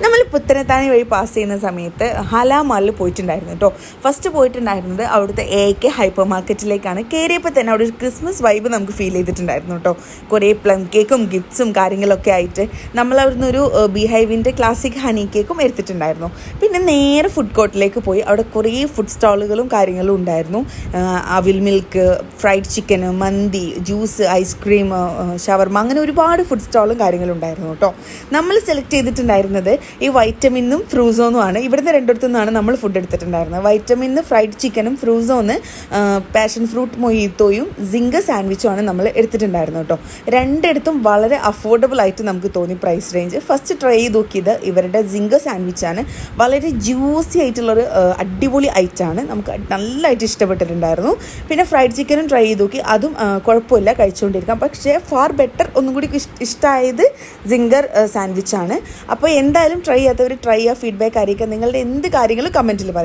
നമ്മൾ പുത്തനത്താണി വഴി പാസ് ചെയ്യുന്ന സമയത്ത് ഹലാ മാളിൽ പോയിട്ടുണ്ടായിരുന്നു കേട്ടോ. ഫസ്റ്റ് പോയിട്ടുണ്ടായിരുന്നത് അവിടുത്തെ AK ഹൈപ്പർ മാർക്കറ്റിലേക്കാണ്. കയറിയപ്പോൾ തന്നെ അവിടെ ഒരു ക്രിസ്മസ് വൈബ് നമുക്ക് ഫീൽ ചെയ്തിട്ടുണ്ടായിരുന്നു കേട്ടോ. കുറേ പ്ലം കേക്കും ഗിഫ്റ്റ്സും കാര്യങ്ങളൊക്കെ ആയിട്ട് നമ്മൾ അവിടുന്ന് ഒരു ബീഹൈവിൻ്റെ ക്ലാസിക് ഹണി കേക്കും എടുത്തിട്ടുണ്ടായിരുന്നു. പിന്നെ നേരെ ഫുഡ് കോർട്ടിലേക്ക് പോയി. അവിടെ കുറേ ഫുഡ് സ്റ്റാളുകളും കാര്യങ്ങളും ഉണ്ടായിരുന്നു. അവിൽ മിൽക്ക്, ഫ്രൈഡ് ചിക്കന്, മന്തി, ജ്യൂസ്, ഐസ്ക്രീം, ഷവർമ, അങ്ങനെ ഒരുപാട് ഫുഡ് സ്റ്റാളും കാര്യങ്ങളും ഉണ്ടായിരുന്നു കേട്ടോ. നമ്മൾ സെലക്ട് ചെയ്തിട്ടുണ്ടായിരുന്നത് ഈ വൈറ്റമിനും ഫ്രൂസോന്നുമാണ്. ഇവിടുന്ന് രണ്ടിടത്തു നിന്നാണ് നമ്മൾ ഫുഡ് എടുത്തിട്ടുണ്ടായിരുന്നത്. വൈറ്റമിന് ഫ്രൈഡ് ചിക്കനും, ഫ്രൂസോന്ന് പാഷൻ ഫ്രൂട്ട് മൊയ്ത്തോയും സിംഗ സാൻഡ്വിച്ചുമാണ് നമ്മൾ എടുത്തിട്ടുണ്ടായിരുന്നത് കേട്ടോ. രണ്ടിടത്തും വളരെ അഫോർഡബിൾ ആയിട്ട് നമുക്ക് തോന്നി പ്രൈസ് റേഞ്ച്. ഫസ്റ്റ് ട്രൈ ചെയ്ത് നോക്കിയത് ഇവരുടെ സിംഗ സാൻഡ്വിച്ചാണ്. വളരെ ജ്യൂസി ആയിട്ടുള്ളൊരു അടിപൊളി ഐറ്റമാണ്. നമുക്ക് നല്ലതായിട്ട് ഇഷ്ടപ്പെട്ടിട്ടുണ്ടായിരുന്നു. പിന്നെ ഫ്രൈഡ് ചിക്കനും ട്രൈ ചെയ്ത് നോക്കി. അതും കുഴപ്പമില്ല, കഴിച്ചുകൊണ്ടിരിക്കാം. പക്ഷേ ഫാർ ബെറ്റർ ഒന്നും കൂടി ഇഷ്ടമായത് സിംഗർ സാൻഡ്വിച്ചാണ്. അപ്പോൾ എന്തായാലും ട്രൈ ചെയ്യാത്തവർ ട്രൈ ചെയ്യുക. ഫീഡ്ബാക്ക് അറിയിക്കുക. നിങ്ങളുടെ എന്ത് കാര്യങ്ങളും കമൻറ്റിൽ പറയുക.